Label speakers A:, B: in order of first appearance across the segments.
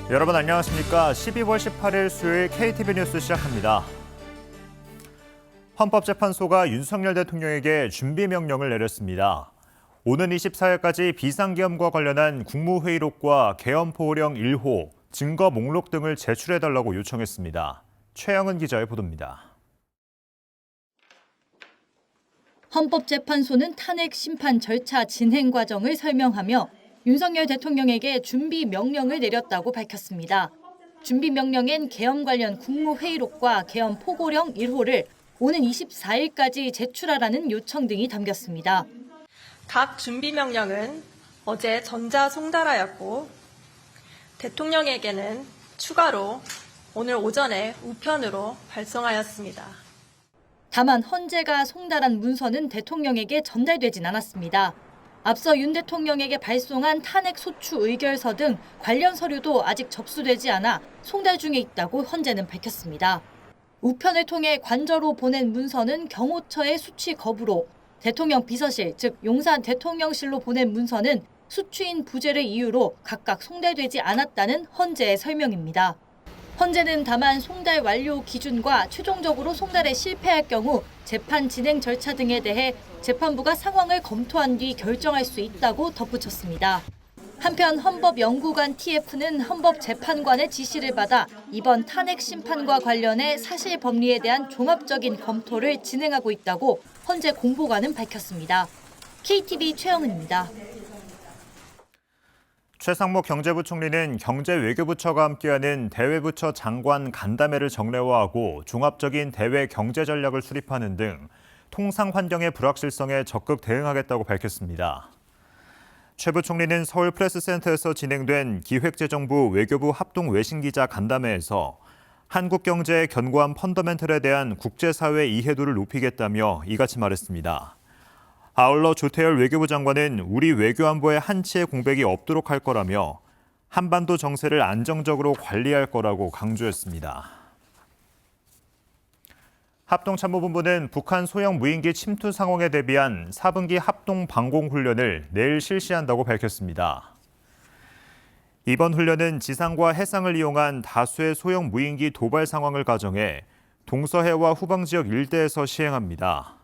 A: 여러분 안녕하십니까? 12월 18일 수요일 KTV 뉴스 시작합니다. 헌법재판소가 윤석열 대통령에게 준비명령을 내렸습니다. 오는 24일까지 비상계엄과 관련한 국무회의록과 계엄포고령 1호, 증거 목록 등을 제출해달라고 요청했습니다. 최영은 기자의 보도입니다.
B: 헌법재판소는 탄핵 심판 절차 진행 과정을 설명하며 윤석열 대통령에게 준비 명령을 내렸다고 밝혔습니다. 준비 명령엔 계엄 관련 국무회의록과 계엄 포고령 1호를 오는 24일까지 제출하라는 요청 등이 담겼습니다.
C: 각 준비 명령은 어제 전자 송달하였고 대통령에게는 추가로 오늘 오전에 우편으로 발송하였습니다.
B: 다만 헌재가 송달한 문서는 대통령에게 전달되진 않았습니다. 앞서 윤 대통령에게 발송한 탄핵 소추 의결서 등 관련 서류도 아직 접수되지 않아 송달 중에 있다고 헌재는 밝혔습니다. 우편을 통해 관저로 보낸 문서는 경호처의 수취 거부로, 대통령 비서실, 즉 용산 대통령실로 보낸 문서는 수취인 부재를 이유로 각각 송달되지 않았다는 헌재의 설명입니다. 헌재는 다만 송달 완료 기준과 최종적으로 송달에 실패할 경우 재판 진행 절차 등에 대해 재판부가 상황을 검토한 뒤 결정할 수 있다고 덧붙였습니다. 한편 헌법연구관 TF는 헌법재판관의 지시를 받아 이번 탄핵 심판과 관련해 사실 법리에 대한 종합적인 검토를 진행하고 있다고 헌재 공보관은 밝혔습니다. KTV 최영은입니다.
A: 최상목 경제부총리는 경제외교부처가 함께하는 대외부처 장관 간담회를 정례화하고 종합적인 대외 경제 전략을 수립하는 등 통상 환경의 불확실성에 적극 대응하겠다고 밝혔습니다. 최 부총리는 서울 프레스센터에서 진행된 기획재정부 외교부 합동 외신기자 간담회에서 한국 경제의 견고한 펀더멘털에 대한 국제사회 이해도를 높이겠다며 이같이 말했습니다. 아울러 조태열 외교부 장관은 우리 외교안보에 한치의 공백이 없도록 할 거라며 한반도 정세를 안정적으로 관리할 거라고 강조했습니다. 합동참모본부는 북한 소형 무인기 침투 상황에 대비한 4분기 합동 방공훈련을 내일 실시한다고 밝혔습니다. 이번 훈련은 지상과 해상을 이용한 다수의 소형 무인기 도발 상황을 가정해 동서해와 후방지역 일대에서 시행합니다.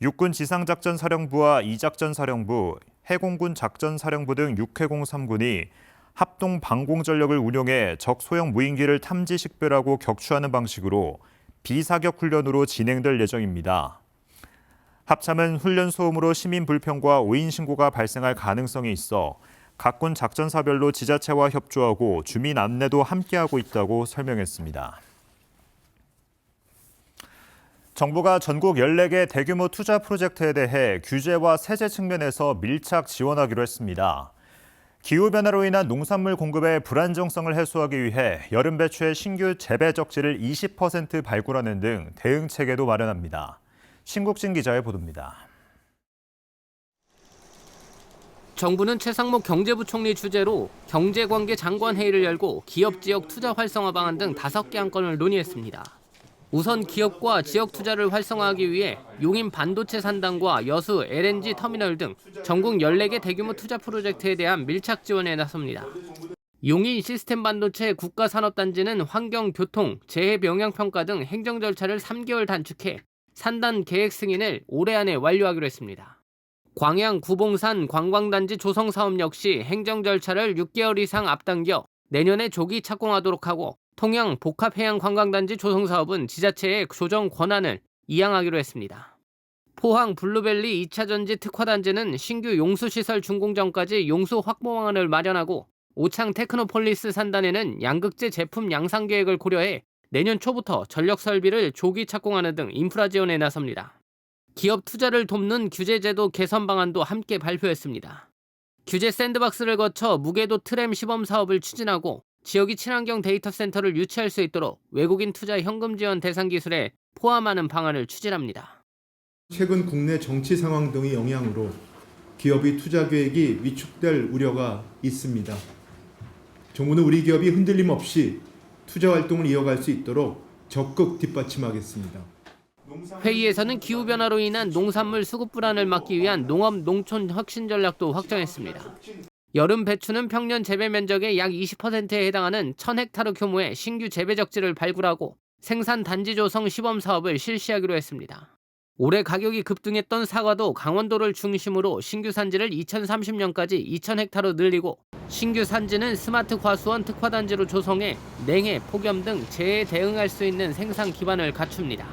A: 육군 지상작전사령부와 이작전사령부, 해공군 작전사령부 등 6해공 3군이 합동 방공전력을 운용해 적 소형 무인기를 탐지 식별하고 격추하는 방식으로 비사격 훈련으로 진행될 예정입니다. 합참은 훈련 소음으로 시민 불평과 오인 신고가 발생할 가능성이 있어 각군 작전사별로 지자체와 협조하고 주민 안내도 함께하고 있다고 설명했습니다. 정부가 전국 14개 대규모 투자 프로젝트에 대해 규제와 세제 측면에서 밀착 지원하기로 했습니다. 기후변화로 인한 농산물 공급의 불안정성을 해소하기 위해 여름 배추의 신규 재배 적지를 20% 발굴하는 등 대응 체계도 마련합니다. 신국진 기자의 보도입니다.
D: 정부는 최상목 경제부총리 주재로 경제관계 장관회의를 열고 기업 지역 투자 활성화 방안 등 5개 안건을 논의했습니다. 우선 기업과 지역 투자를 활성화하기 위해 용인 반도체 산단과 여수 LNG 터미널 등 전국 14개 대규모 투자 프로젝트에 대한 밀착 지원에 나섭니다. 용인 시스템 반도체 국가산업단지는 환경, 교통, 재해 영향평가 등 행정 절차를 3개월 단축해 산단 계획 승인을 올해 안에 완료하기로 했습니다. 광양 구봉산 관광단지 조성 사업 역시 행정 절차를 6개월 이상 앞당겨 내년에 조기 착공하도록 하고 통영 복합해양관광단지 조성 사업은 지자체의 조정 권한을 이양하기로 했습니다. 포항 블루밸리 2차 전지 특화단지는 신규 용수시설 준공전까지 용수 확보 방안을 마련하고 오창 테크노폴리스 산단에는 양극재 제품 양산 계획을 고려해 내년 초부터 전력 설비를 조기 착공하는 등 인프라 지원에 나섭니다. 기업 투자를 돕는 규제제도 개선 방안도 함께 발표했습니다. 규제 샌드박스를 거쳐 무궤도 트램 시범 사업을 추진하고 지역이 친환경 데이터 센터를 유치할 수 있도록 외국인 투자 현금 지원 대상 기술에 포함하는 방안을 추진합니다.
E: 최근 국내 정치 상황 등의 영향으로 기업의 투자 계획이 위축될 우려가 있습니다. 정부는 우리 기업이 흔들림 없이 투자 활동을 이어갈 수 있도록 적극 뒷받침하겠습니다.
D: 회의에서는 기후변화로 인한 농산물 수급 불안을 막기 위한 농업 농촌 혁신 전략도 확정했습니다. 여름 배추는 평년 재배 면적의 약 20%에 해당하는 1,000헥타르 규모의 신규 재배 적지를 발굴하고 생산 단지 조성 시범 사업을 실시하기로 했습니다. 올해 가격이 급등했던 사과도 강원도를 중심으로 신규 산지를 2030년까지 2,000헥타르 늘리고 신규 산지는 스마트 과수원 특화단지로 조성해 냉해, 폭염 등 재해에 대응할 수 있는 생산 기반을 갖춥니다.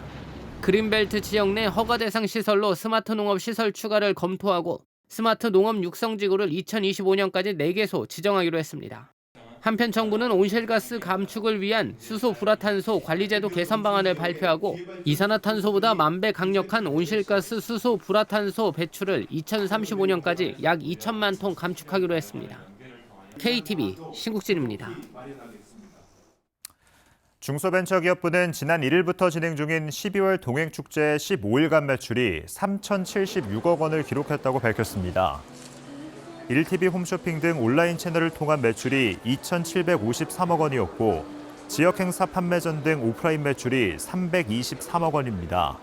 D: 그린벨트 지역 내 허가 대상 시설로 스마트 농업 시설 추가를 검토하고 스마트 농업 육성지구를 2025년까지 4개소 지정하기로 했습니다. 한편 정부는 온실가스 감축을 위한 수소 불화탄소 관리제도 개선 방안을 발표하고 이산화탄소보다 10,000배 강력한 온실가스 수소 불화탄소 배출을 2035년까지 약 2천만 톤 감축하기로 했습니다. KTV 신국진입니다.
A: 중소벤처기업부는 지난 1일부터 진행 중인 12월 동행축제 15일간 매출이 3,076억 원을 기록했다고 밝혔습니다. 1TV 홈쇼핑 등 온라인 채널을 통한 매출이 2,753억 원이었고 지역행사 판매전 등 오프라인 매출이 323억 원입니다.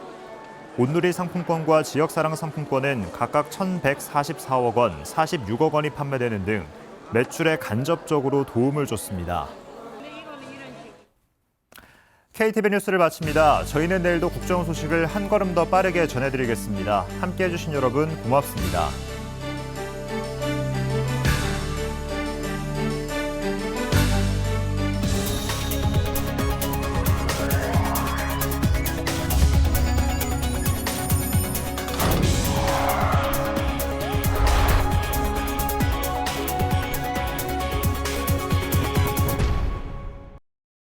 A: 온누리 상품권과 지역사랑 상품권은 각각 1,144억 원, 46억 원이 판매되는 등 매출에 간접적으로 도움을 줬습니다. KTV 뉴스를 마칩니다. 저희는 내일도 국정 소식을 한 걸음 더 빠르게 전해드리겠습니다. 함께해 주신 여러분 고맙습니다.